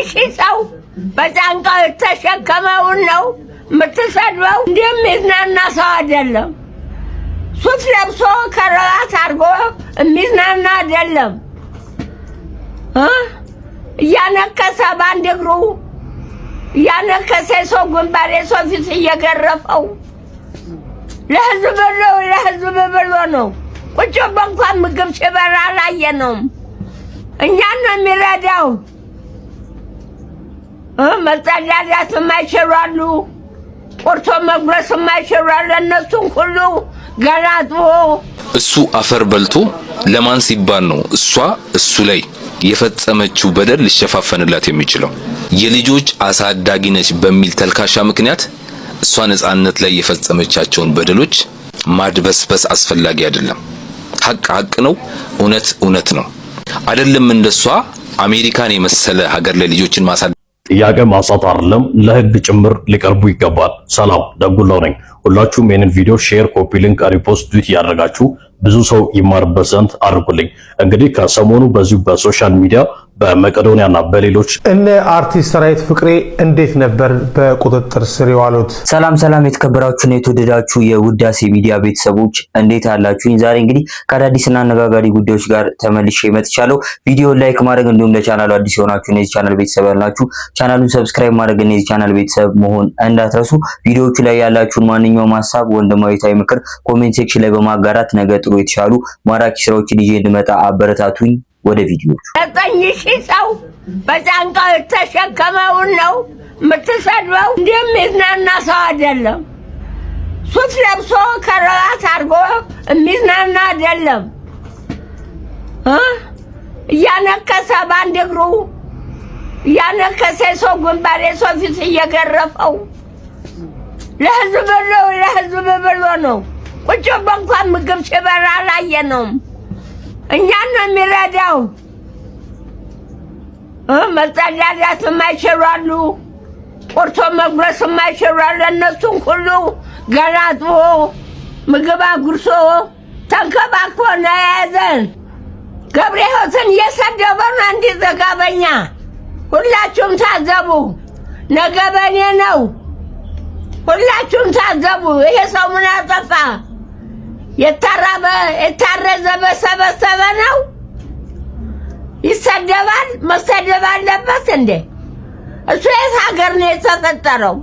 ሺህ ሰው በጫንቃው የተሸከመውን ነው የምትሰድበው። እንደሚዝናና ሰው አይደለም። ሱፍ ለብሶ ከረባት አድርጎ የሚዝናና አይደለም። እያነከሰ በአንድ እግሩ እያነከሰ ሰው ግንባር ሰው ፊት እየገረፈው ለህዝብ ብሎ ነው። ቁጭ በእንኳን ምግብ ሲበላ አላየነውም። እኛን ነው የሚረዳው። መጸዳዳት የማይችሉ አሉ፣ ቆርቶ መጉረስ የማይችሉ አሉ። እነሱን ሁሉ ገላጥቦ እሱ አፈር በልቶ ለማን ሲባል ነው እሱ ላይ የፈጸመችው በደል ሊሸፋፈንላት የሚችለው? የልጆች አሳዳጊ ነች በሚል ተልካሻ ምክንያት እሷ ነጻነት ላይ የፈጸመቻቸውን በደሎች ማድበስበስ አስፈላጊ አይደለም። ሀቅ ነው፣ እውነት ነው። አይደለም እንደሷ አሜሪካን የመሰለ ሀገር ላይ ልጆችን ማሳደግ ጥያቄ ማንሳት አይደለም ለህግ ጭምር ሊቀርቡ ይገባል። ሰላም ደጉላው ነኝ። ሁላችሁም ይሄንን ቪዲዮ ሼር፣ ኮፒ ሊንክ፣ ሪፖስት፣ ዱት ያደረጋችሁ ብዙ ሰው ይማርበት ዘንድ አድርጉልኝ። እንግዲህ ከሰሞኑ በዚሁ በሶሻል ሚዲያ በመቄዶንያና በሌሎች እነ አርቲስት ሰራዊት ፍቅሬ እንዴት ነበር በቁጥጥር ስር የዋሉት? ሰላም የተከበራችሁና የተወደዳችሁ የውዳሴ ሚዲያ ቤተሰቦች እንዴት አላችሁ? ዛሬ እንግዲህ ከአዳዲስና አነጋጋሪ ጉዳዮች ጋር ተመልሼ መጥቻለሁ። ቪዲዮውን ላይክ ማድረግ እንዲሁም ለቻናሉ አዲስ የሆናችሁ እነዚህ ቻናል ቤተሰብ ያላችሁ ቻናሉን ሰብስክራይብ ማድረግ እነዚህ ቻናል ቤተሰብ መሆን እንዳትረሱ። ቪዲዮዎቹ ላይ ያላችሁን ማንኛውም ሐሳብ ወንድማዊታዊ ምክር ኮሜንት ሴክሽን ላይ በማጋራት ነገ ጥሩ የተሻሉ ማራኪ ስራዎችን ይዤ እንድመጣ አበረታቱኝ። ወደ ቪዲዮቹ 9000 ሰው በጫንቃው የተሸከመውን ነው የምትሰድበው። እንደሚዝናና ሰው አይደለም። ሱፍ ለብሶ ከረባት አድርጎ የሚዝናና አይደለም። እያነከሰ በአንድ እግሩ እያነከሰ ሰው ግንባር ሰው ፊት እየገረፈው ለህዝብ ብሎ ነው። ቁጭ በእንኳን ምግብ ሲበላ አላየነውም። እኛን ነው የሚረዳው። መጸዳዳት የማይችሉ አሉ፣ ቆርቶ መጉረስ የማይችሉ አሉ። እነሱን ሁሉ ገላጥቦ ምግብ አጉርሶ ተንከባክቦ ነው የያዘን። ገብረ ሕይወትን እየሰደበ ነው እንዲዘጋበኛ። ሁላችሁም ታዘቡ። ነገ በኔ ነው። ሁላችሁም ታዘቡ። ይሄ ሰው ምን አጠፋ? የታረዘ በሰበሰበ ነው ይሰደባል። መሰደብ አለበት እንዴ? እሱ የት ሀገር ነው የተፈጠረው?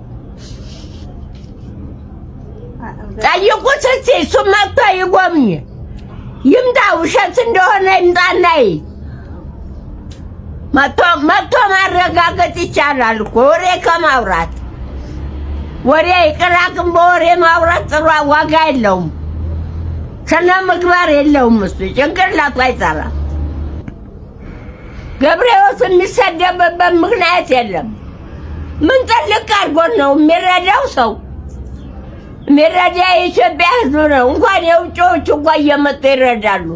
ጠይቁት እስቲ። እሱ መጥቶ ይጎብኝ፣ ይምጣ። ውሸት እንደሆነ ይምጣና መጥቶ ማረጋገጥ ይቻላል እኮ ወሬ ከማውራት። ወሬ ይቅራቅም፣ በወሬ ማውራት ጥሩ ዋጋ የለውም። ስነ ምግባር የለውም። እሱ ጭንቅላቱ አይሰራም። ገብረ ሕይወት የሚሰደብበት ምክንያት የለም። ምን ጥልቅ አድርጎ ነው የሚረዳው? ሰው የሚረዳ የኢትዮጵያ ሕዝብ ነው። እንኳን የውጭዎች እንኳን እየመጡ ይረዳሉ።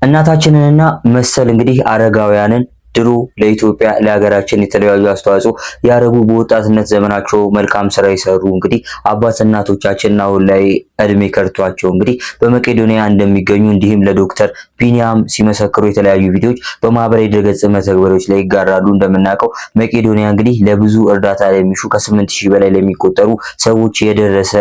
እናታችንንና መሰል እንግዲህ አረጋውያንን ድሮ ለኢትዮጵያ ለሀገራችን የተለያዩ አስተዋጽኦ ያደረጉ በወጣትነት ዘመናቸው መልካም ስራ የሰሩ እንግዲህ አባት እናቶቻችን አሁን ላይ እድሜ ከርቷቸው እንግዲህ በመቄዶንያ እንደሚገኙ እንዲሁም ለዶክተር ቢኒያም ሲመሰክሩ የተለያዩ ቪዲዮዎች በማህበራዊ ድረገጽ መተግበሪያዎች ላይ ይጋራሉ። እንደምናውቀው መቄዶንያ እንግዲህ ለብዙ እርዳታ ለሚሹ ከ8000 በላይ ለሚቆጠሩ ሰዎች የደረሰ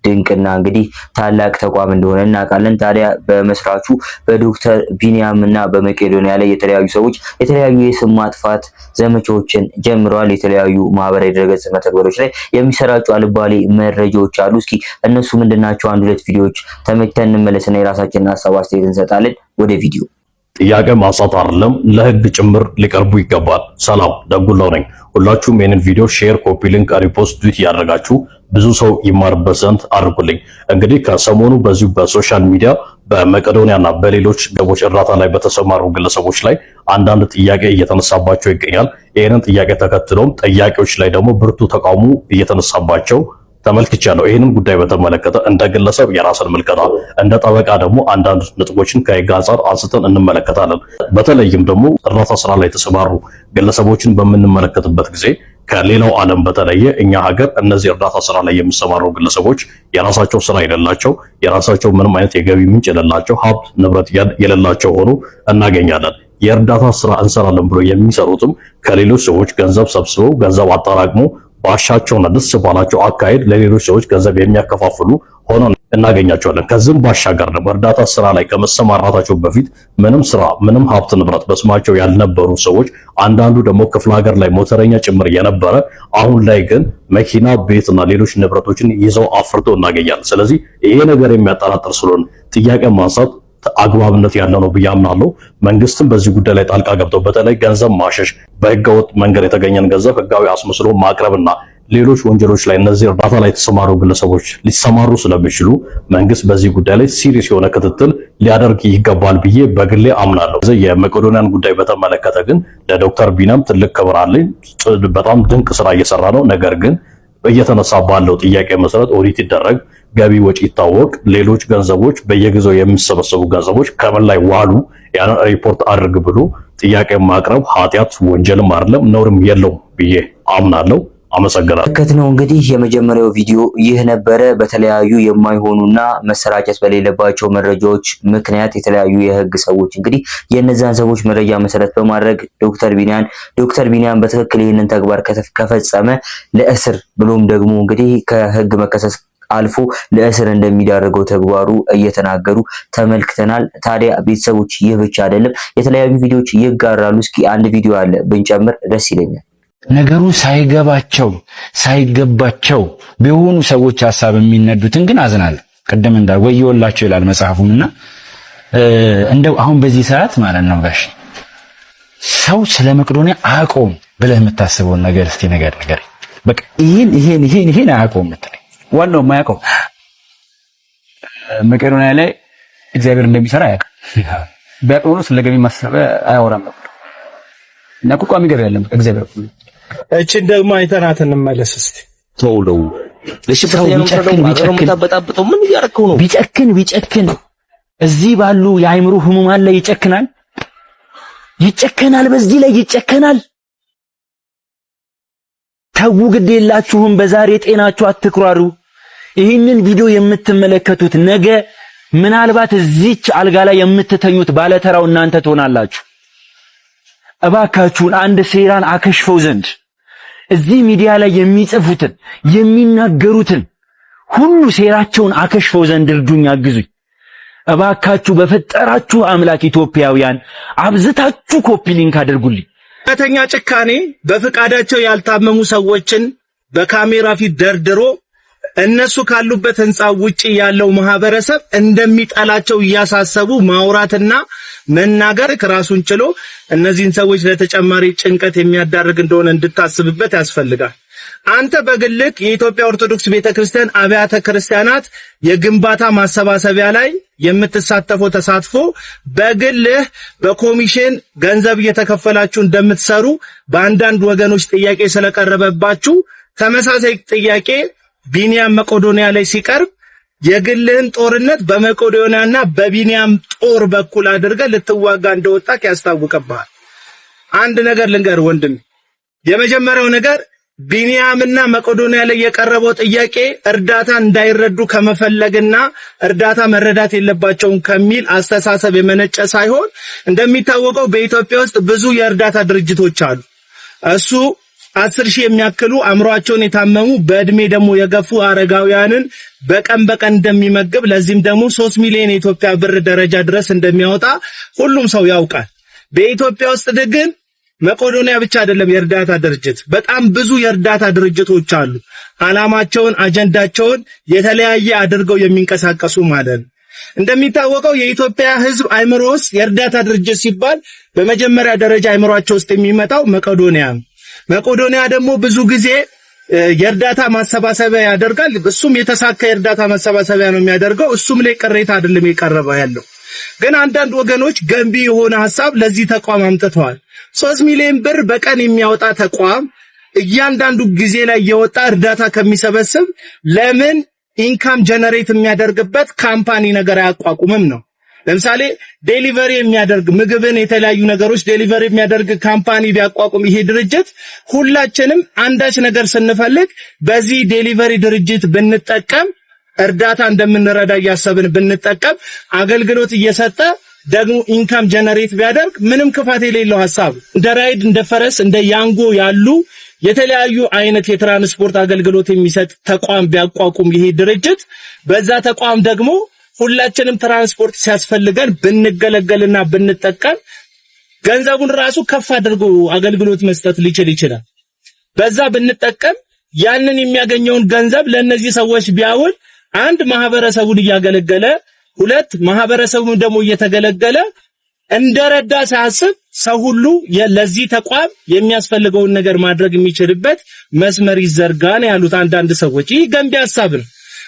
ድንቅና እንግዲህ ታላቅ ተቋም እንደሆነ እናውቃለን። ታዲያ በመስራቹ በዶክተር ቢኒያም እና በመቄዶንያ ላይ የተለያዩ ሰዎች የተለያዩ የስም ማጥፋት ዘመቻዎችን ጀምረዋል። የተለያዩ ማህበራዊ ድረገጽ መተግበሪያዎች ላይ የሚሰራጩ አልባሌ መረጃዎች አሉ። እስኪ እነሱ ምንድናቸው? አንድ ሁለት ቪዲዮዎች ተመልክተን እንመለስና የራሳችንን ሀሳብ አስተያየት እንሰጣለን። ወደ ቪዲዮ። ጥያቄ ማንሳት አይደለም ለህግ ጭምር ሊቀርቡ ይገባል። ሰላም ደጉላው ነኝ። ሁላችሁም ይሄንን ቪዲዮ ሼር፣ ኮፒ ሊንክ፣ ሪፖስት፣ ዱት ያደረጋችሁ ብዙ ሰው ይማርበት ዘንድ አድርጉልኝ። እንግዲህ ከሰሞኑ በዚሁ በሶሻል ሚዲያ በመቄዶንያና በሌሎች ገቦች እርዳታ ላይ በተሰማሩ ግለሰቦች ላይ አንዳንድ ጥያቄ እየተነሳባቸው ይገኛል። ይሄንን ጥያቄ ተከትሎም ጥያቄዎች ላይ ደግሞ ብርቱ ተቃውሞ እየተነሳባቸው ተመልክቻለሁ። ይሄንን ጉዳይ በተመለከተ እንደ ግለሰብ የራስን ምልከታ እንደ ጠበቃ ደግሞ አንዳንድ ነጥቦችን ከህግ አንፃር አንስተን እንመለከታለን። በተለይም ደግሞ እርዳታ ስራ ላይ የተሰማሩ ግለሰቦችን በምንመለከትበት ጊዜ ከሌላው ዓለም በተለየ እኛ ሀገር እነዚህ እርዳታ ስራ ላይ የሚሰማሩ ግለሰቦች የራሳቸው ስራ የሌላቸው፣ የራሳቸው ምንም አይነት የገቢ ምንጭ የሌላቸው፣ ሀብት ንብረት የሌላቸው ሆኖ እናገኛለን። የእርዳታ ስራ እንሰራለን ብሎ የሚሰሩትም ከሌሎች ሰዎች ገንዘብ ሰብስበው ገንዘብ አጠራቅሞ ባሻቸውና ደስ ባላቸው አካሄድ ለሌሎች ሰዎች ገንዘብ የሚያከፋፍሉ ሆነው እናገኛቸዋለን። ከዚህም ባሻገር ደግሞ እርዳታ ስራ ላይ ከመሰማራታቸው በፊት ምንም ስራ ምንም ሀብት ንብረት በስማቸው ያልነበሩ ሰዎች፣ አንዳንዱ ደግሞ ክፍለ ሀገር ላይ ሞተረኛ ጭምር የነበረ አሁን ላይ ግን መኪና፣ ቤትና ሌሎች ንብረቶችን ይዘው አፍርተው እናገኛለን። ስለዚህ ይሄ ነገር የሚያጠራጥር ስለሆነ ጥያቄ ማንሳት አግባብነት ያለው ነው ብዬ አምናለሁ። መንግስትም በዚህ ጉዳይ ላይ ጣልቃ ገብተው በተለይ ገንዘብ ማሸሽ፣ በህገወጥ መንገድ የተገኘን ገንዘብ ህጋዊ አስመስሎ ማቅረብና ሌሎች ወንጀሎች ላይ እነዚህ እርዳታ ላይ የተሰማሩ ግለሰቦች ሊሰማሩ ስለሚችሉ መንግስት በዚህ ጉዳይ ላይ ሲሪየስ የሆነ ክትትል ሊያደርግ ይገባል ብዬ በግሌ አምናለሁ። የመቄዶንያን ጉዳይ በተመለከተ ግን ለዶክተር ቢኒያም ትልቅ ክብር አለኝ። በጣም ድንቅ ስራ እየሰራ ነው። ነገር ግን እየተነሳ ባለው ጥያቄ መሰረት ኦዲት ይደረግ፣ ገቢ ወጪ ይታወቅ፣ ሌሎች ገንዘቦች በየጊዜው የሚሰበሰቡ ገንዘቦች ከምን ላይ ዋሉ ያን ሪፖርት አድርግ ብሎ ጥያቄ ማቅረብ ኃጢአት ወንጀልም አይደለም ነውርም የለውም ብዬ አምናለሁ። አመሰግናለሁ። ተከትለው እንግዲህ የመጀመሪያው ቪዲዮ ይህ ነበረ። በተለያዩ የማይሆኑና መሰራጨት በሌለባቸው መረጃዎች ምክንያት የተለያዩ የህግ ሰዎች እንግዲህ የነዛን ሰዎች መረጃ መሰረት በማድረግ ዶክተር ቢኒያም በትክክል ይህንን ተግባር ከፈጸመ ለእስር ብሎም ደግሞ እንግዲህ ከህግ መከሰስ አልፎ ለእስር እንደሚዳርገው ተግባሩ እየተናገሩ ተመልክተናል። ታዲያ ቤተሰቦች ይህ ብቻ አይደለም፣ የተለያዩ ቪዲዮዎች ይጋራሉ። እስኪ አንድ ቪዲዮ አለ ብንጨምር ደስ ይለኛል። ነገሩ ሳይገባቸው ቢሆኑ ሰዎች ሐሳብ የሚነዱትን ግን አዝናለሁ። ቀደም እንዳል ወዮላቸው ይላል መጽሐፉና እንደው አሁን በዚህ ሰዓት ማለት ነው ጋሽ ሰው ስለ መቄዶንያ አያውቀውም ብለህ የምታስበውን ነገር እስቲ ነገር በቃ ይሄን አያውቀውም የምትለኝ ዋናው የማያውቀው መቄዶንያ ላይ እግዚአብሔር እንደሚሰራ አያውቅም። ቢያውቀው ነው ስለ ገቢ ማሰብ አያወራም ነበር። እና ቋሚ ገቢ ያለም እግዚአብሔር እቺን ደግሞ አይተናት እንመለስ እስቲ። ተውለው እሺ በጣም ምን እያደረከው ነው? ቢጨክን እዚህ ባሉ የአይምሮ ህሙማን ላይ ይጨከናል፣ በዚህ ላይ ይጨከናል። ተው ግድ የላችሁም፣ በዛሬ ጤናችሁ አትኩራሩ። ይህንን ቪዲዮ የምትመለከቱት ነገ ምናልባት እዚች አልጋ ላይ የምትተኙት ባለተራው እናንተ ትሆናላችሁ። እባካችሁን አንድ ሴራን አከሽፈው ዘንድ እዚህ ሚዲያ ላይ የሚጽፉትን የሚናገሩትን ሁሉ ሴራቸውን አከሽፈው ዘንድ እርዱኝ፣ አግዙኝ እባካችሁ። በፈጠራችሁ አምላክ ኢትዮጵያውያን አብዝታችሁ ኮፒ ሊንክ አድርጉልኝ። ከተኛ ጭካኔ በፍቃዳቸው ያልታመሙ ሰዎችን በካሜራ ፊት ደርድሮ እነሱ ካሉበት ህንጻ ውጪ ያለው ማህበረሰብ እንደሚጠላቸው እያሳሰቡ ማውራትና መናገር ራሱን ችሎ እነዚህን ሰዎች ለተጨማሪ ጭንቀት የሚያዳርግ እንደሆነ እንድታስብበት ያስፈልጋል። አንተ በግልክ የኢትዮጵያ ኦርቶዶክስ ቤተክርስቲያን አብያተ ክርስቲያናት የግንባታ ማሰባሰቢያ ላይ የምትሳተፈው ተሳትፎ በግልህ በኮሚሽን ገንዘብ እየተከፈላችሁ እንደምትሰሩ በአንዳንድ ወገኖች ጥያቄ ስለቀረበባችሁ ተመሳሳይ ጥያቄ ቢኒያም መቄዶንያ ላይ ሲቀርብ የግልህን ጦርነት በመቄዶንያና በቢኒያም ጦር በኩል አድርገህ ልትዋጋ እንደወጣክ ያስታውቅብሃል። አንድ ነገር ልንገር ወንድም፣ የመጀመሪያው ነገር ቢኒያምና መቄዶንያ ላይ የቀረበው ጥያቄ እርዳታ እንዳይረዱ ከመፈለግና እርዳታ መረዳት የለባቸውም ከሚል አስተሳሰብ የመነጨ ሳይሆን እንደሚታወቀው በኢትዮጵያ ውስጥ ብዙ የእርዳታ ድርጅቶች አሉ። እሱ 10,000 የሚያክሉ አእምሯቸውን የታመሙ በእድሜ ደግሞ የገፉ አረጋውያንን በቀን እንደሚመግብ ለዚህም ደግሞ 3 ሚሊዮን የኢትዮጵያ ብር ደረጃ ድረስ እንደሚያወጣ ሁሉም ሰው ያውቃል። በኢትዮጵያ ውስጥ ግን መቄዶንያ ብቻ አይደለም የእርዳታ ድርጅት፣ በጣም ብዙ የእርዳታ ድርጅቶች አሉ። ዓላማቸውን አጀንዳቸውን የተለያየ አድርገው የሚንቀሳቀሱ ማለት ነው። እንደሚታወቀው የኢትዮጵያ ሕዝብ አእምሮ ውስጥ የእርዳታ ድርጅት ሲባል በመጀመሪያ ደረጃ አእምሯቸው ውስጥ የሚመጣው መቄዶንያ ነው። መቄዶንያ ደግሞ ብዙ ጊዜ የእርዳታ ማሰባሰቢያ ያደርጋል። እሱም የተሳካ የእርዳታ ማሰባሰቢያ ነው የሚያደርገው። እሱም ላይ ቅሬታ አይደለም የቀረበ ያለው። ግን አንዳንድ ወገኖች ገንቢ የሆነ ሐሳብ ለዚህ ተቋም አምጥተዋል። 3 ሚሊዮን ብር በቀን የሚያወጣ ተቋም እያንዳንዱ ጊዜ ላይ የወጣ እርዳታ ከሚሰበስብ ለምን ኢንካም ጀነሬት የሚያደርግበት ካምፓኒ ነገር አያቋቁምም ነው። ለምሳሌ ዴሊቨሪ የሚያደርግ ምግብን የተለያዩ ነገሮች ዴሊቨሪ የሚያደርግ ካምፓኒ ቢያቋቁም ይሄ ድርጅት ሁላችንም አንዳች ነገር ስንፈልግ በዚህ ዴሊቨሪ ድርጅት ብንጠቀም እርዳታ እንደምንረዳ እያሰብን ብንጠቀም አገልግሎት እየሰጠ ደግሞ ኢንካም ጀነሬት ቢያደርግ ምንም ክፋት የሌለው ሐሳብ እንደ ራይድ እንደ ፈረስ እንደ ያንጎ ያሉ የተለያዩ አይነት የትራንስፖርት አገልግሎት የሚሰጥ ተቋም ቢያቋቁም ይሄ ድርጅት በዛ ተቋም ደግሞ ሁላችንም ትራንስፖርት ሲያስፈልገን ብንገለገልና ብንጠቀም ገንዘቡን ራሱ ከፍ አድርጎ አገልግሎት መስጠት ሊችል ይችላል። በዛ ብንጠቀም ያንን የሚያገኘውን ገንዘብ ለነዚህ ሰዎች ቢያውል አንድ ማህበረሰቡን እያገለገለ ሁለት ማህበረሰቡን ደግሞ እየተገለገለ እንደረዳ ሳያስብ ሰው ሁሉ ለዚህ ተቋም የሚያስፈልገውን ነገር ማድረግ የሚችልበት መስመር ይዘርጋ ነው ያሉት አንዳንድ ሰዎች። ይህ ገንቢ ሐሳብ ነው።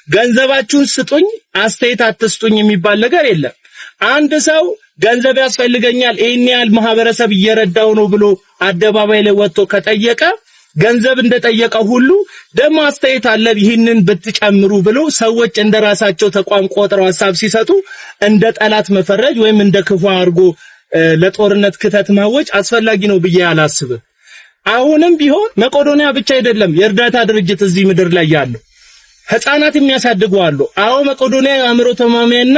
ገንዘባችሁን ስጡኝ አስተያየት አትስጡኝ የሚባል ነገር የለም። አንድ ሰው ገንዘብ ያስፈልገኛል ይሄን ያህል ማህበረሰብ እየረዳው ነው ብሎ አደባባይ ላይ ወጥቶ ከጠየቀ ገንዘብ እንደጠየቀው ሁሉ ደግሞ አስተያየት አለ ይህንን ብትጨምሩ ብሎ ሰዎች እንደራሳቸው ተቋም ቆጥረው ሐሳብ ሲሰጡ እንደ ጠላት መፈረጅ ወይም እንደ ክፉ አድርጎ ለጦርነት ክተት ማወጅ አስፈላጊ ነው ብዬ አላስብም። አሁንም ቢሆን መቄዶንያ ብቻ አይደለም የእርዳታ ድርጅት እዚህ ምድር ላይ ያለው ህፃናት የሚያሳድጉ አሉ። አዎ መቄዶንያ አእምሮ ተማሚያና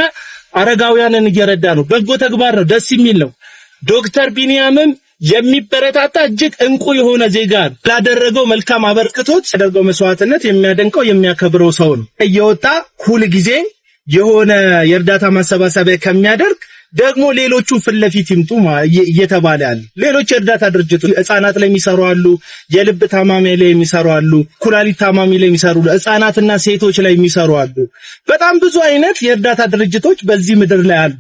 አረጋውያንን እየረዳ ነው። በጎ ተግባር ነው፣ ደስ የሚል ነው። ዶክተር ቢኒያምም የሚበረታታ እጅግ እንቁ የሆነ ዜጋ ላደረገው መልካም አበርክቶት ያደረገው መስዋዕትነት የሚያደንቀው የሚያከብረው ሰው ነው። እየወጣ ሁሉ ጊዜ የሆነ የእርዳታ ማሰባሰቢያ ከሚያደርግ ደግሞ ሌሎቹ ፍለፊት ይምጡ እየተባለ ያለ ሌሎች የእርዳታ ድርጅቶች ህፃናት ላይ የሚሰሩ አሉ፣ የልብ ታማሚ ላይ የሚሰሩ አሉ፣ ኩላሊት ታማሚ ላይ የሚሰሩ ህፃናትና ሴቶች ላይ የሚሰሩ አሉ። በጣም ብዙ አይነት የእርዳታ ድርጅቶች በዚህ ምድር ላይ አሉ።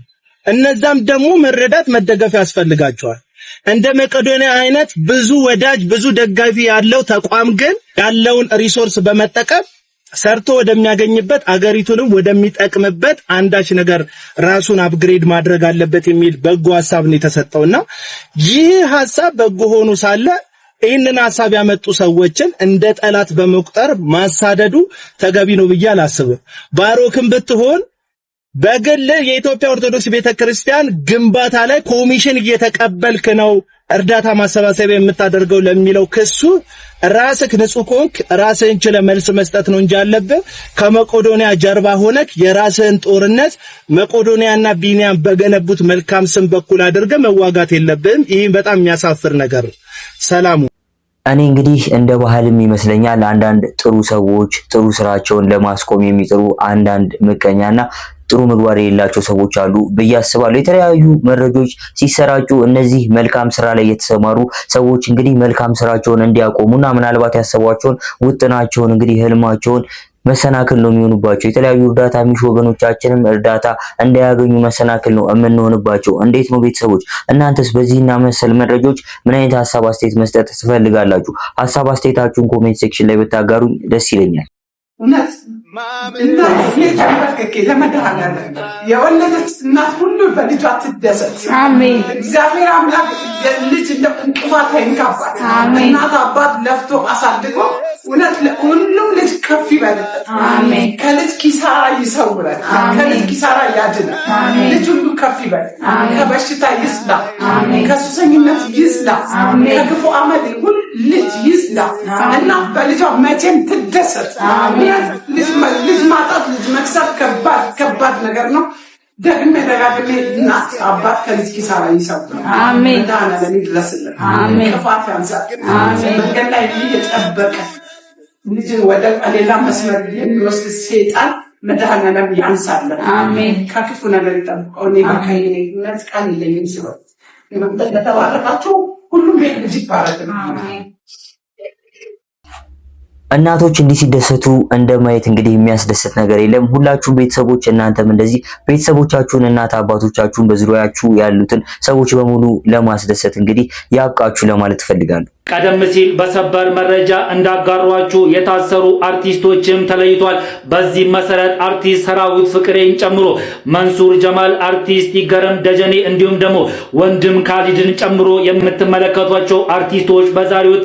እነዛም ደግሞ መረዳት መደገፍ ያስፈልጋቸዋል። እንደ መቄዶንያ አይነት ብዙ ወዳጅ ብዙ ደጋፊ ያለው ተቋም ግን ያለውን ሪሶርስ በመጠቀም ሰርቶ ወደሚያገኝበት አገሪቱንም ወደሚጠቅምበት አንዳች ነገር ራሱን አፕግሬድ ማድረግ አለበት የሚል በጎ ሐሳብ ነው የተሰጠውና ይህ ሐሳብ በጎ ሆኖ ሳለ ይህንን ሐሳብ ያመጡ ሰዎችን እንደ ጠላት በመቁጠር ማሳደዱ ተገቢ ነው ብዬ አላስብም። ባሮክም ብትሆን በግል የኢትዮጵያ ኦርቶዶክስ ቤተክርስቲያን ግንባታ ላይ ኮሚሽን እየተቀበልክ ነው እርዳታ ማሰባሰቢያ የምታደርገው ለሚለው ክሱ ራስህ ንጹህ ኮንክ ራስህን ችለህ መልስ መስጠት ነው እንጂ ያለብህ ከመቄዶንያ ጀርባ ሆነክ የራስህን ጦርነት መቄዶንያና ቢኒያም በገነቡት መልካም ስም በኩል አድርገህ መዋጋት የለብህም። ይህ በጣም የሚያሳፍር ነገር ነው። ሰላሙ እኔ እንግዲህ እንደ ባህልም ይመስለኛል አንዳንድ ጥሩ ሰዎች ጥሩ ስራቸውን ለማስቆም የሚጥሩ አንዳንድ ምቀኛና ጥሩ ምግባር የሌላቸው ሰዎች አሉ ብዬ አስባለሁ። የተለያዩ መረጃዎች ሲሰራጩ እነዚህ መልካም ስራ ላይ የተሰማሩ ሰዎች እንግዲህ መልካም ስራቸውን እንዲያቆሙና ምናልባት ያሰቧቸውን ውጥናቸውን እንግዲህ ህልማቸውን መሰናክል ነው የሚሆኑባቸው። የተለያዩ እርዳታ የሚሹ ወገኖቻችንም እርዳታ እንዳያገኙ መሰናክል ነው የምንሆንባቸው። እንዴት ነው ቤተሰቦች? እናንተስ በዚህና መሰል መረጃዎች ምን አይነት ሐሳብ አስተያየት መስጠት ትፈልጋላችሁ? ሐሳብ አስተያየታችሁን ኮሜንት ሴክሽን ላይ ብታጋሩኝ ደስ ይለኛል። የወለደች እናት ሁሉ በልጇ ትደሰት። አሜን። እግዚአብሔር አምላክ ልጅ እንቅፋት አይንካባት። እናት አባት ለፍቶ አሳድጎ እውነት ሁሉም ልጅ ከፍ ይበልበት። አሜን። ከልጅ ኪሳራ ይሰውረን። ከልጅ ኪሳራ ያድነን። ልጅ ሁሉ ከፍ ይበል። ከበሽታ ይስላ። ከሱሰኝነት ይስላ። ከክፉ አመል ሁሉ ልጅ ይስላ። እናት በልጇ መቼም ትደሰት። ልጅ ማጣት ልጅ መክሰብ ከባድ ነገር ነው። ደግሜ ደጋግሜ እናት አባት ከልጅ ኪሳራ ይሰውር። አሜን። ዳና ለሚድረስልን አሜን። ክፋት ያንሳል። አሜን። መንገድ ላይ እየጠበቀ ልጅን ወደ ሌላ መስመር የሚወስድ ሰይጣን መድኃኒዓለም ያንሳልን። አሜን። ከክፉ ነገር ይጠብቀው። እኔ ከይነት ቃል የለኝም ሲሆን ለተባረካችሁ ሁሉም ቤት ልጅ ይባረክ። አሜን። እናቶች እንዲህ ሲደሰቱ እንደማየት እንግዲህ የሚያስደስት ነገር የለም። ሁላችሁም ቤተሰቦች እናንተም እንደዚህ ቤተሰቦቻችሁን እናት አባቶቻችሁን በዙሪያችሁ ያሉትን ሰዎች በሙሉ ለማስደሰት እንግዲህ ያብቃችሁ ለማለት እፈልጋለሁ። ቀደም ሲል በሰበር መረጃ እንዳጋሯችሁ የታሰሩ አርቲስቶችም ተለይቷል። በዚህ መሰረት አርቲስት ሰራዊት ፍቅሬን ጨምሮ መንሱር ጀማል፣ አርቲስት ይገረም ደጀኔ እንዲሁም ደግሞ ወንድም ካሊድን ጨምሮ የምትመለከቷቸው አርቲስቶች በዛሬው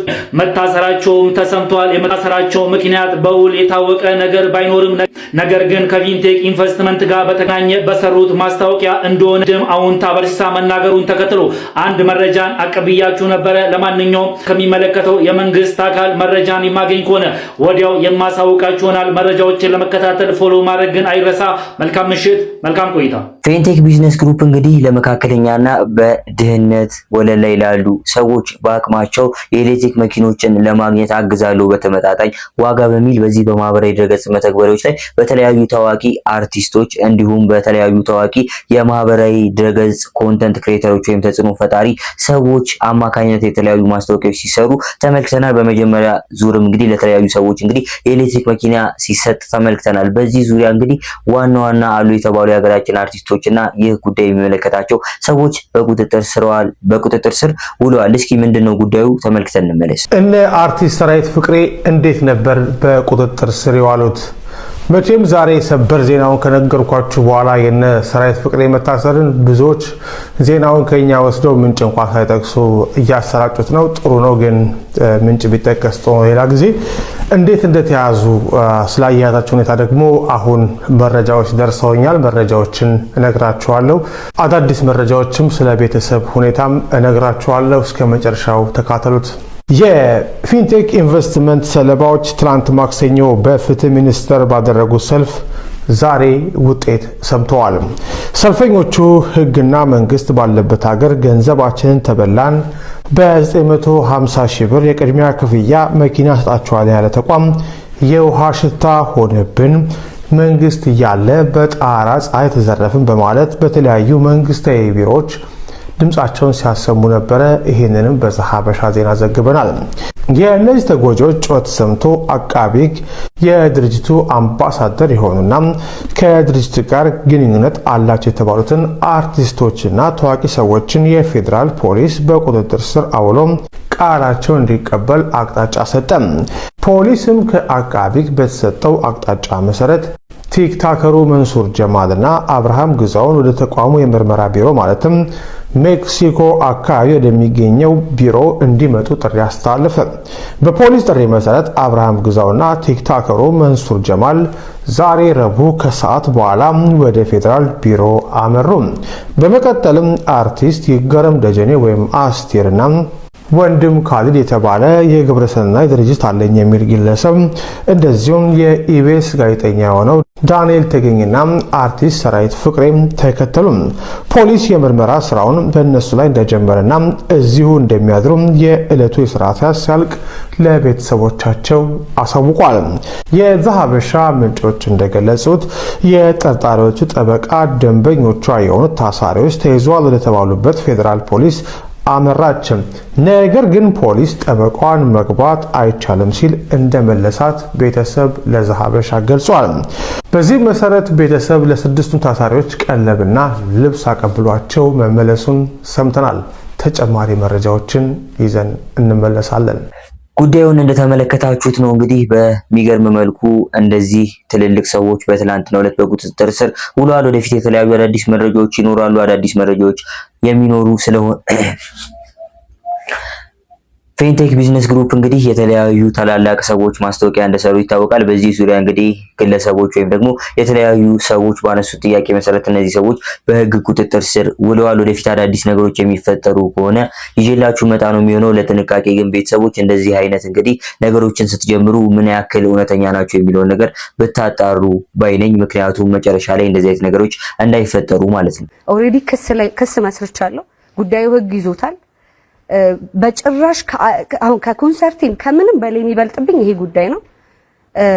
መታሰራቸውም ተሰምቷል። የመታሰራቸው ምክንያት በውል የታወቀ ነገር ባይኖርም ነገር ግን ከቪንቴክ ኢንቨስትመንት ጋር በተገናኘ በሰሩት ማስታወቂያ እንደሆነ አሁን ታበርሳ መናገሩን ተከትሎ አንድ መረጃን አቀብያችሁ ነበረ። ለማንኛውም ከሚመለከተው የመንግስት አካል መረጃን የማገኝ ከሆነ ወዲያው የማሳውቃችሁ ይሆናል። መረጃዎችን ለመከታተል ፎሎ ማድረግ ግን አይረሳ። መልካም ምሽት፣ መልካም ቆይታ። ፌንቴክ ቢዝነስ ግሩፕ እንግዲህ ለመካከለኛና በድህነት ወለል ላይ ላሉ ሰዎች በአቅማቸው የኤሌክትሪክ መኪኖችን ለማግኘት አግዛለሁ በተመጣጣኝ ዋጋ በሚል በዚህ በማህበራዊ ድረገጽ መተግበሪያዎች ላይ በተለያዩ ታዋቂ አርቲስቶች እንዲሁም በተለያዩ ታዋቂ የማህበራዊ ድረገጽ ኮንተንት ክሬተሮች ወይም ተጽዕኖ ፈጣሪ ሰዎች አማካኝነት የተለያዩ ማስታወቂያዎች ሲሰሩ ተመልክተናል። በመጀመሪያ ዙርም እንግዲህ ለተለያዩ ሰዎች እንግዲህ የኤሌክትሪክ መኪና ሲሰጥ ተመልክተናል። በዚህ ዙሪያ እንግዲህ ዋና አሉ የተባሉ የሀገራችን አርቲስቶች እና ይህ ጉዳይ የሚመለከታቸው ሰዎች በቁጥጥር ስር ውለዋል። እስኪ ምንድነው ጉዳዩ ተመልክተን እንመለስ። እነ አርቲስት ሰራዊት ፍቅሬ እንዴት ነበር በቁጥጥር ስር የዋሉት? መቼም ዛሬ ሰበር ዜናውን ከነገርኳችሁ በኋላ የነ ሰራዊት ፍቅሬ መታሰርን ብዙዎች ዜናውን ከኛ ወስደው ምንጭ እንኳን ሳይጠቅሱ እያሰራጩት ነው። ጥሩ ነው፣ ግን ምንጭ ቢጠቀስ ጥሩ ነው። ሌላ ጊዜ እንዴት እንደተያዙ ስላያያዛቸው ሁኔታ ደግሞ አሁን መረጃዎች ደርሰውኛል። መረጃዎችን እነግራችኋለሁ። አዳዲስ መረጃዎችም ስለ ቤተሰብ ሁኔታም እነግራችኋለሁ። እስከ መጨረሻው ተካተሉት። የፊንቴክ ኢንቨስትመንት ሰለባዎች ትላንት ማክሰኞ በፍትህ ሚኒስቴር ባደረጉት ሰልፍ ዛሬ ውጤት ሰምተዋል። ሰልፈኞቹ ህግና መንግስት ባለበት ሀገር ገንዘባችንን ተበላን፣ በ950 ሺህ ብር የቅድሚያ ክፍያ መኪና ሰጣቸዋል ያለ ተቋም የውሃ ሽታ ሆነብን፣ መንግስት እያለ በጣራ ፀሐይ ተዘረፍን በማለት በተለያዩ መንግስታዊ ቢሮዎች ድምጻቸውን ሲያሰሙ ነበረ። ይሄንንም በዛሀበሻ ዜና ዘግበናል። የእነዚህ ተጎጂዎች ጩኸት ሰምቶ አቃቤ ሕግ የድርጅቱ አምባሳደር የሆኑና ከድርጅቱ ጋር ግንኙነት አላቸው የተባሉትን አርቲስቶችና ታዋቂ ሰዎችን የፌዴራል ፖሊስ በቁጥጥር ስር አውሎ ቃላቸውን እንዲቀበል አቅጣጫ ሰጠ። ፖሊስም ከአቃቤ ሕግ በተሰጠው አቅጣጫ መሰረት ቲክታከሩ መንሱር ጀማልና አብርሃም ግዛውን ወደ ተቋሙ የምርመራ ቢሮ ማለትም ሜክሲኮ አካባቢ ወደሚገኘው ቢሮ እንዲመጡ ጥሪ አስተላለፈ። በፖሊስ ጥሪ መሰረት አብርሃም ግዛውና ቲክታከሩ መንሱር ጀማል ዛሬ ረቡዕ ከሰዓት በኋላ ወደ ፌዴራል ቢሮ አመሩ። በመቀጠልም አርቲስት ይገረም ደጀኔ ወይም አስቴርና ወንድም ካሊድ የተባለ የግብረሰናይ ድርጅት አለኝ የሚል ግለሰብ እንደዚሁም የኢቢኤስ ጋዜጠኛ የሆነው ዳንኤል ተገኝና አርቲስት ሰራዊት ፍቅሬ ተከተሉ። ፖሊስ የምርመራ ስራውን በእነሱ ላይ እንደጀመረና እዚሁ እንደሚያድሩ የዕለቱ የስራ ሰዓት ሲያልቅ ለቤተሰቦቻቸው አሳውቋል። የዛሀበሻ ምንጮች እንደገለጹት የጠርጣሪዎቹ ጠበቃ ደንበኞቿ የሆኑት ታሳሪዎች ተይዘዋል ወደተባሉበት ፌዴራል ፖሊስ አመራች። ነገር ግን ፖሊስ ጠበቃዋን መግባት አይቻልም ሲል እንደመለሳት ቤተሰብ ለዛሀበሻ ገልጿል። በዚህ መሰረት ቤተሰብ ለስድስቱም ታሳሪዎች ቀለብና ልብስ አቀብሏቸው መመለሱን ሰምተናል። ተጨማሪ መረጃዎችን ይዘን እንመለሳለን። ጉዳዩን እንደተመለከታችሁት ነው እንግዲህ በሚገርም መልኩ እንደዚህ ትልልቅ ሰዎች በትላንትናው ዕለት በቁጥጥር ስር ውለዋል። ወደፊት የተለያዩ አዳዲስ መረጃዎች ይኖራሉ። አዳዲስ መረጃዎች የሚኖሩ ስለሆነ ፌንቴክ ቢዝነስ ግሩፕ እንግዲህ የተለያዩ ታላላቅ ሰዎች ማስታወቂያ እንደሰሩ ይታወቃል። በዚህ ዙሪያ እንግዲህ ግለሰቦች ወይም ደግሞ የተለያዩ ሰዎች ባነሱት ጥያቄ መሰረት እነዚህ ሰዎች በህግ ቁጥጥር ስር ውለዋል። ወደፊት አዳዲስ ነገሮች የሚፈጠሩ ከሆነ ይዤላችሁ መጣ ነው የሚሆነው። ለጥንቃቄ ግን ቤተሰቦች እንደዚህ አይነት እንግዲህ ነገሮችን ስትጀምሩ ምን ያክል እውነተኛ ናቸው የሚለውን ነገር ብታጣሩ ባይነኝ። ምክንያቱም መጨረሻ ላይ እንደዚህ አይነት ነገሮች እንዳይፈጠሩ ማለት ነው። ኦሬዲ ክስ መስርቻለሁ። ጉዳዩ ህግ ይዞታል። በጭራሽ አሁን ከኮንሰርቲም ከምንም በላይ የሚበልጥብኝ ይሄ ጉዳይ ነው።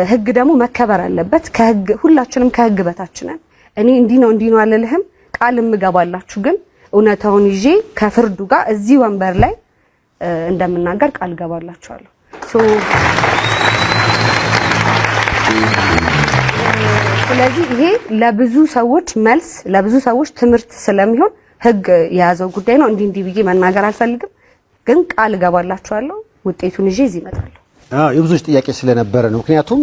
ህግ ደግሞ መከበር አለበት። ከህግ ሁላችንም ከህግ በታች ነን። እኔ እንዲህ ነው አልልህም፣ ቃል እምገባላችሁ ግን እውነታውን ይዤ ከፍርዱ ጋር እዚህ ወንበር ላይ እንደምናገር ቃል ገባላችኋለሁ። ስለዚህ ይሄ ለብዙ ሰዎች መልስ፣ ለብዙ ሰዎች ትምህርት ስለሚሆን ህግ የያዘው ጉዳይ ነው። እንዲህ ብዬ መናገር አልፈልግም፣ ግን ቃል ገባላችኋለሁ። ውጤቱን ይዤ እዚህ እመጣለሁ። የብዙዎች ጥያቄ ስለነበረ ነው። ምክንያቱም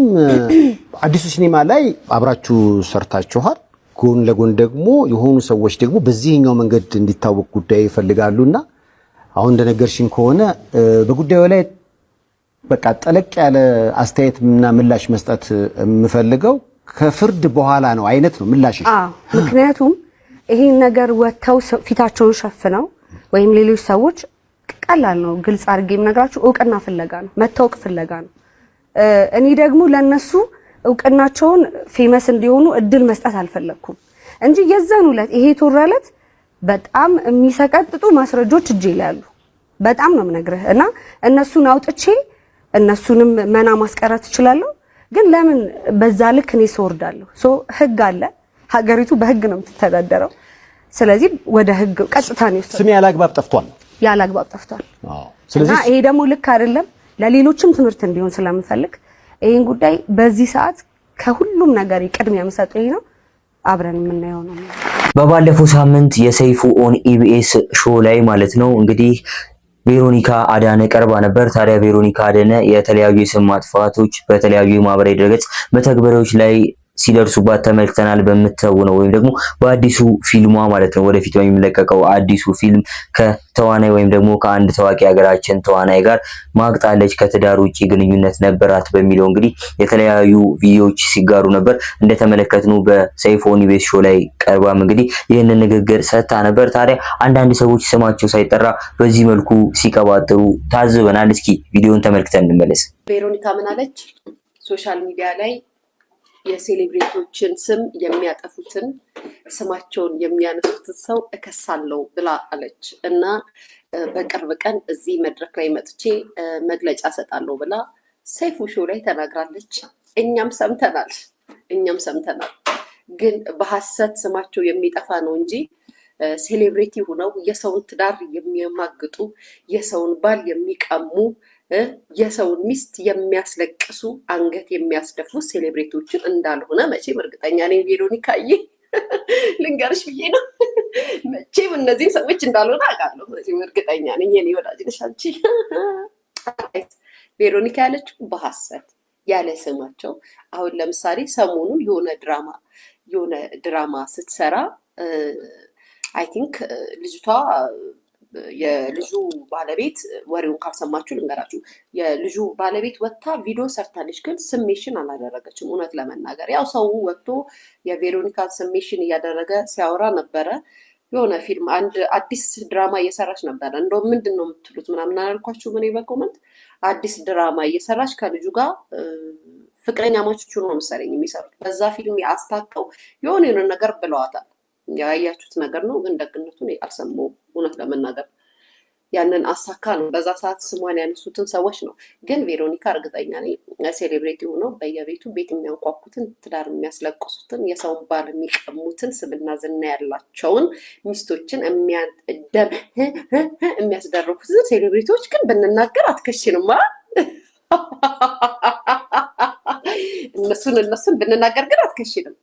አዲሱ ሲኒማ ላይ አብራችሁ ሰርታችኋል። ጎን ለጎን ደግሞ የሆኑ ሰዎች ደግሞ በዚህኛው መንገድ እንዲታወቅ ጉዳይ ይፈልጋሉና አሁን እንደነገርሽኝ ከሆነ በጉዳዩ ላይ በቃ ጠለቅ ያለ አስተያየትና ምላሽ መስጠት የምፈልገው ከፍርድ በኋላ ነው አይነት ነው ምላሽ። ምክንያቱም ይሄን ነገር ወተው ፊታቸውን ሸፍነው ወይም ሌሎች ሰዎች ቀላል ነው። ግልጽ አድርጌም ነግራችሁ እውቅና ፍለጋ ነው፣ መታወቅ ፍለጋ ነው። እኔ ደግሞ ለነሱ እውቅናቸውን ፌመስ እንዲሆኑ እድል መስጠት አልፈለኩም እንጂ የዛን ዕለት ይሄ ተወራለት በጣም የሚሰቀጥጡ ማስረጃዎች እጄ ላይ አሉ። በጣም ነው የምነግርህ እና እነሱን አውጥቼ እነሱንም መና ማስቀረት እችላለሁ። ግን ለምን በዛ ልክ እኔ ስወርዳለሁ? ህግ አለ፣ ሀገሪቱ በህግ ነው የምትተዳደረው። ስለዚህ ወደ ህግ ቀጥታ ነው ይወስዳል። ስሜ ያላግባብ ጠፍቷል፣ ያላግባብ ጠፍቷል። ስለዚህ ይሄ ደግሞ ልክ አይደለም። ለሌሎችም ትምህርት እንዲሆን ስለምፈልግ ይሄን ጉዳይ በዚህ ሰዓት ከሁሉም ነገር ቅድሚያ የምሰጠው ይሄ ነው። አብረን የምናየው ነው። በባለፈው ሳምንት የሰይፉ ኦን ኢቢኤስ ሾው ላይ ማለት ነው እንግዲህ ቬሮኒካ አዳነ ቀርባ ነበር። ታዲያ ቬሮኒካ አዳነ የተለያዩ የስም ማጥፋቶች በተለያዩ የማህበራዊ ድረገጽ መተግበሪያዎች ላይ ሲደርሱባት ተመልክተናል። በምትተውነው ወይም ደግሞ በአዲሱ ፊልሟ ማለት ነው ወደፊት በሚለቀቀው አዲሱ ፊልም ከተዋናይ ወይም ደግሞ ከአንድ ታዋቂ ሀገራችን ተዋናይ ጋር ማግጣለች፣ ከትዳር ውጪ ግንኙነት ነበራት በሚለው እንግዲህ የተለያዩ ቪዲዮዎች ሲጋሩ ነበር። እንደተመለከትነው በሰይፉ ኦን ኢቢኤስ ሾው ላይ ቀርባም እንግዲህ ይህንን ንግግር ሰጥታ ነበር። ታዲያ አንዳንድ ሰዎች ስማቸው ሳይጠራ በዚህ መልኩ ሲቀባጥሩ ታዝበናል። እስኪ ቪዲዮውን ተመልክተን እንመለስ። ቬሮኒካ ምን አለች? ሶሻል ሚዲያ ላይ የሴሌብሪቲዎችን ስም የሚያጠፉትን ስማቸውን የሚያነሱትን ሰው እከሳለሁ ብላ አለች እና በቅርብ ቀን እዚህ መድረክ ላይ መጥቼ መግለጫ ሰጣለሁ ብላ ሰይፉ ሾው ላይ ተናግራለች። እኛም ሰምተናል። ግን በሐሰት ስማቸው የሚጠፋ ነው እንጂ ሴሌብሪቲ ሆነው የሰውን ትዳር የሚያማግጡ፣ የሰውን ባል የሚቀሙ፣ የሰውን ሚስት የሚያስለቅሱ፣ አንገት የሚያስደፉ ሴሌብሪቲዎችን እንዳልሆነ መቼም እርግጠኛ ነኝ። ቬሮኒካዬ ልንገርሽ ብዬ ነው። መቼም እነዚህ ሰዎች እንዳልሆነ አውቃለሁ። መቼም እርግጠኛ ነኝ። የኔ ወዳጅ ነሽ አንቺ። ቬሮኒካ ያለችው በሐሰት ያለ ስማቸው። አሁን ለምሳሌ ሰሞኑን የሆነ ድራማ ስትሰራ አይ ቲንክ ልጅቷ የልጁ ባለቤት ወሬውን ካልሰማችሁ ልንገራችሁ። የልጁ ባለቤት ወጥታ ቪዲዮ ሰርታለች፣ ግን ስሜሽን አላደረገችም። እውነት ለመናገር ያው ሰው ወጥቶ የቬሮኒካን ስሜሽን እያደረገ ሲያወራ ነበረ። የሆነ ፊልም አንድ አዲስ ድራማ እየሰራች ነበረ። እንደውም ምንድን ነው የምትሉት ምናምን አላልኳችሁ? ምን በኮመንት አዲስ ድራማ እየሰራች ከልጁ ጋር ፍቅረኛ ማቾቹ ነው መሰለኝ የሚሰሩት። በዛ ፊልም አስታከው የሆነ ነገር ብለዋታል። ያያችሁት ነገር ነው። ግን ደግነቱን አልሰማሁም እውነት ለመናገር። ያንን አሳካ ነው በዛ ሰዓት ስሟን ያነሱትን ሰዎች ነው። ግን ቬሮኒካ እርግጠኛ ነኝ ሴሌብሬቲ ሆነው በየቤቱ ቤት የሚያንኳኩትን፣ ትዳር የሚያስለቅሱትን፣ የሰውን ባል የሚቀሙትን፣ ስብና ዝና ያላቸውን ሚስቶችን የሚያስደርጉትን ሴሌብሬቲዎች ግን ብንናገር አትከሽንም ማለት እነሱን ብንናገር ግን አትከሽንም።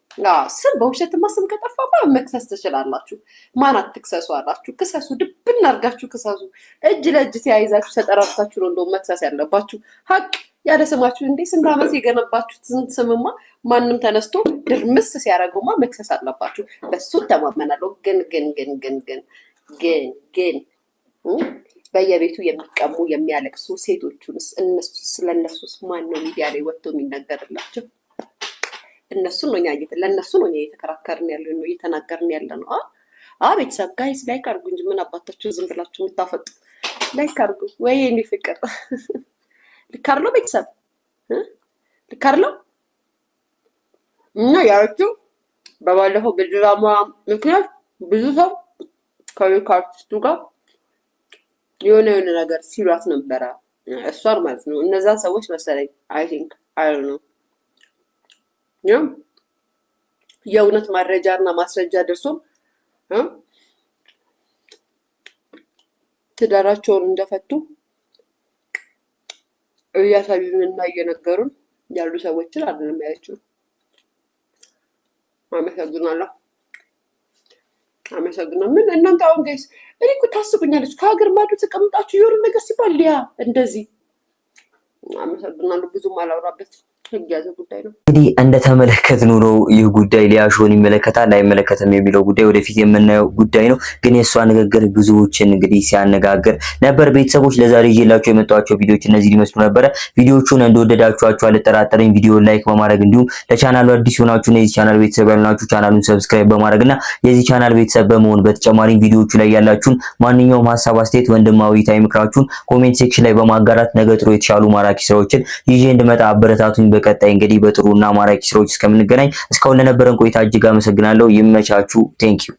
ስም በውሸትማ ስም ከጠፋማ መክሰስ ትችላላችሁ። ማን አትክሰሱ አላችሁ? ክሰሱ፣ ድብን አድርጋችሁ ክሰሱ። እጅ ለእጅ ተያይዛችሁ ተጠራርታችሁ ነው እንደውም መክሰስ ያለባችሁ። ሀቅ ያለ ስማችሁ እንዴ! ስንት ዓመት የገነባችሁትን ስምማ ማንም ተነስቶ ድርምስ ሲያደርገውማ መክሰስ አለባችሁ። በሱ ተማመናለሁ። ግን በየቤቱ የሚቀሙ የሚያለቅሱ ሴቶቹንስ ስለነሱስ ማን ነው ሚዲያ ላይ ወጥቶ የሚነገርላቸው? እነሱን ነው ለእነሱ ነው እየተከራከርን ያለ ነው እየተናገርን ያለ ነው። ቤተሰብ ጋይስ ላይክ አድርጉ እንጂ ምን አባታችሁ ዝም ብላችሁ የምታፈጡ? ላይክ አድርጉ ወይ እኔ ፍቅር ልክ አይደለሁ? ቤተሰብ ልክ አይደለሁ? እና ያረችው በባለፈው በድራማ ምክንያት ብዙ ሰው ከአርቲስቱ ጋር የሆነ ነገር ሲሏት ነበረ። እሷን ማለት ነው እነዛን ሰዎች መሰለኝ አይ ቲንክ አይ ዶንት ኖ የእውነት ማረጃ እና ማስረጃ ደርሶ ትዳራቸውን እንደፈቱ እያሳዩንና እየነገሩን ያሉ ሰዎችን አይደለም ያለችው። አመሰግናለሁ። ምን እናንተ አሁን ጋይስ እኔ እኮ ታስቡኛለች ከሀገር ማዶ ተቀምጣችሁ የሆነ ነገር ሲባል ሊያ እንደዚህ። አመሰግናለሁ። ብዙም አላወራበት የተያዘ ጉዳይ ነው። እንግዲህ እንደተመለከትነው ነው ይህ ጉዳይ ሊያሾን ይመለከታል አይመለከትም የሚለው ጉዳይ ወደፊት የምናየው ጉዳይ ነው። ግን የሷ ንግግር ብዙዎችን እንግዲህ ሲያነጋግር ነበር። ቤተሰቦች ለዛሬ ይዤላችሁ የመጣኋቸው ቪዲዮዎች እነዚህ ሊመስሉ ነበረ። ቪዲዮቹን እንደወደዳችኋቸው አልጠራጠረኝ። ቪዲዮውን ላይክ በማድረግ እንዲሁም ለቻናሉ አዲስ ሆናችሁ የዚህ ቻናል ቤተሰብ ያልናችሁ ቻናሉን ሰብስክራይብ በማድረግና የዚህ ቻናል ቤተሰብ በመሆን በተጨማሪም ቪዲዮቹ ላይ ያላችሁን ማንኛውም ሀሳብ አስተያየት ወንድማዊ ምክራችሁን ኮሜንት ሴክሽን ላይ በማጋራት ነገ ጥሩ የተሻሉ ማራኪ ስራዎችን ይዤ እንድመጣ አበረታቱኝ። በቀጣይ እንግዲህ በጥሩና ማራኪ ስራዎች እስከምንገናኝ እስካሁን ለነበረን ቆይታ እጅግ አመሰግናለሁ። ይመቻችሁ። ቴንክ ዩ